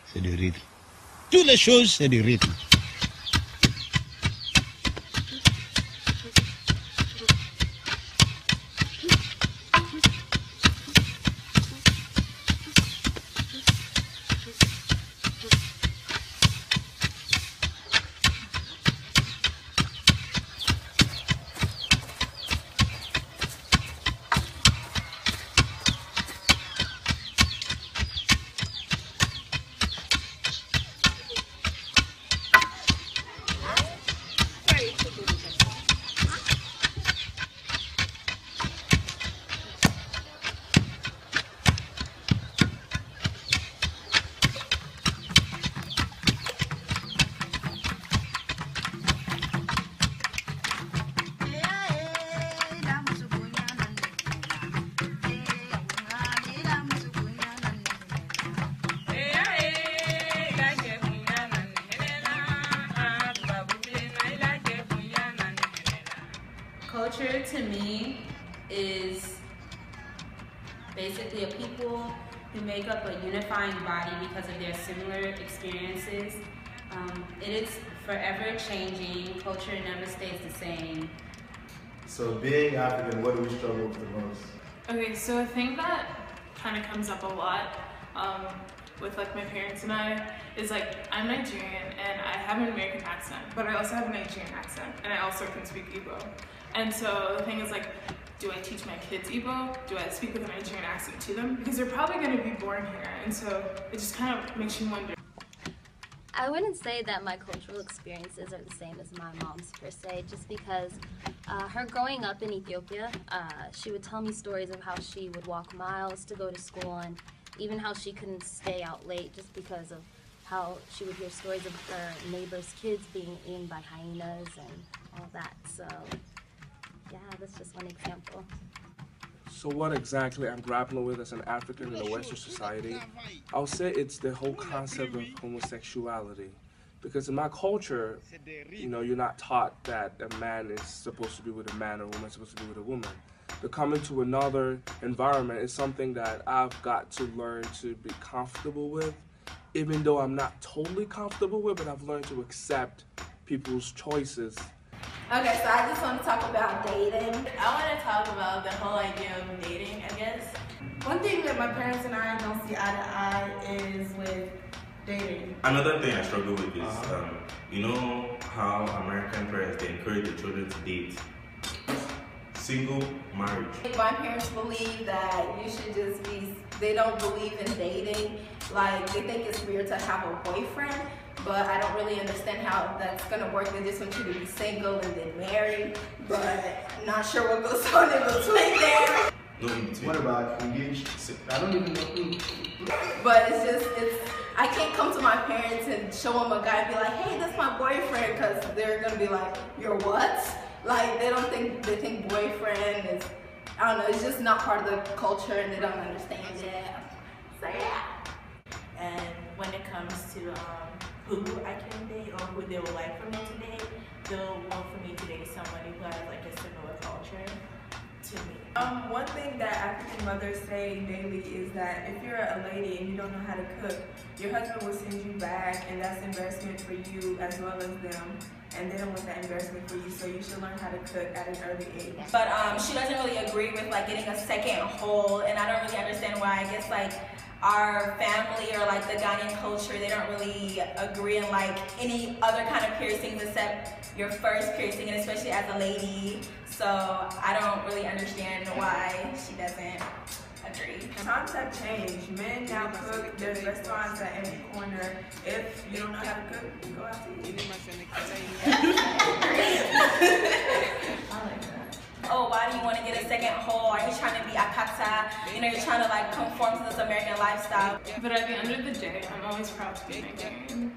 C'est du rythme. Toutes les choses, c'est du rythme. Culture to me is basically a people who make up a unifying body because of their similar experiences. It is forever changing. Culture never stays the same. So being African, what do we struggle with the most? Okay, so a thing that kind of comes up a lot with like my parents and I is like I'm Nigerian and I have an American accent, but I also have a Nigerian accent and I also can speak Igbo. And so the thing is like, do I teach my kids Igbo? Do I speak with a Nigerian accent to them? Because they're probably going to be born here, and so it just kind of makes you wonder. I wouldn't say that my cultural experiences are the same as my mom's per se, just because her growing up in Ethiopia, she would tell me stories of how she would walk miles to go to school and even how she couldn't stay out late just because of how she would hear stories of her neighbors' kids being eaten by hyenas and all that. So yeah, that's just one example. So what exactly I'm grappling with as an African in a Western society, I'll say it's the whole concept of homosexuality. Because in my culture, you know, you're not taught that a man is supposed to be with a man or a woman is supposed to be with a woman. To come into another environment is something that I've got to learn to be comfortable with, even though I'm not totally comfortable with it, I've learned to accept people's choices. Okay, so I just want to talk about dating. I want to talk about the whole idea of dating, I guess. One thing that my parents and I don't see eye to eye is with dating. Another thing I struggle with is, you know how American parents, they encourage their children to date. Single marriage. My parents believe that you should just be, they don't believe in dating. Like, they think it's weird to have a boyfriend, but I don't really understand how that's gonna work. They just want you to be single and then married, but not sure what goes on in between there. No in between. What about engaged? I don't even know who. But I can't come to my parents and show them a guy and be like, hey, that's my boyfriend, because they're gonna be like, you're what? Like, they think boyfriend is, I don't know, it's just not part of the culture and they don't understand it. So yeah. And when it comes to who I can date or who they would like for me to date, they'll want for me to date somebody who has like a similar culture to me. One thing that African mothers say daily is that if you're a lady and you don't know how to cook, your husband will send you back, and that's embarrassment for you as well as them. And they don't want that embarrassment for you, so you should learn how to cook at an early age. But she doesn't really agree with like getting a second hole, and I don't really understand why. I guess like our family or like the Ghanaian culture, they don't really agree in like any other kind of piercings except your first piercing, and especially as a lady. So I don't really understand why she doesn't agree. Times have changed. Men now cook. There's restaurants at every corner. If you don't know how to cook, you go out to eat. Oh, why do you want to get a second hole? Are you trying to be akata? You know, you're trying to like conform to this American lifestyle. But at the end of the day, I'm always proud to be Nigerian.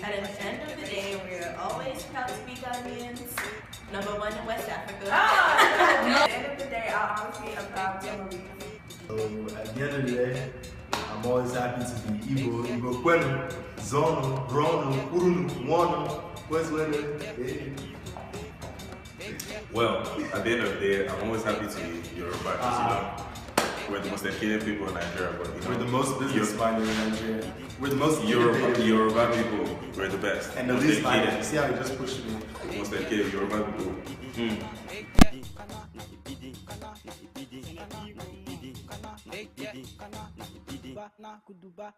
At the end of the day, we're always proud to be Ghanaians. #1 in West Africa. At the end of the day, I honestly am proud to be. So at the end of the day, I'm always happy to be Igbo, Kwenu, Zono, Brono, Urunu, Wano, Westwele. Well, at the end of the day, I'm always happy to be Yoruba because, you know, we're the most educated people in Nigeria, but, you know, We're the most business-minded in Nigeria. We're the most educated. Yoruba people, we're the best. And the least minded. See how he just pushed me? Most educated Yoruba people.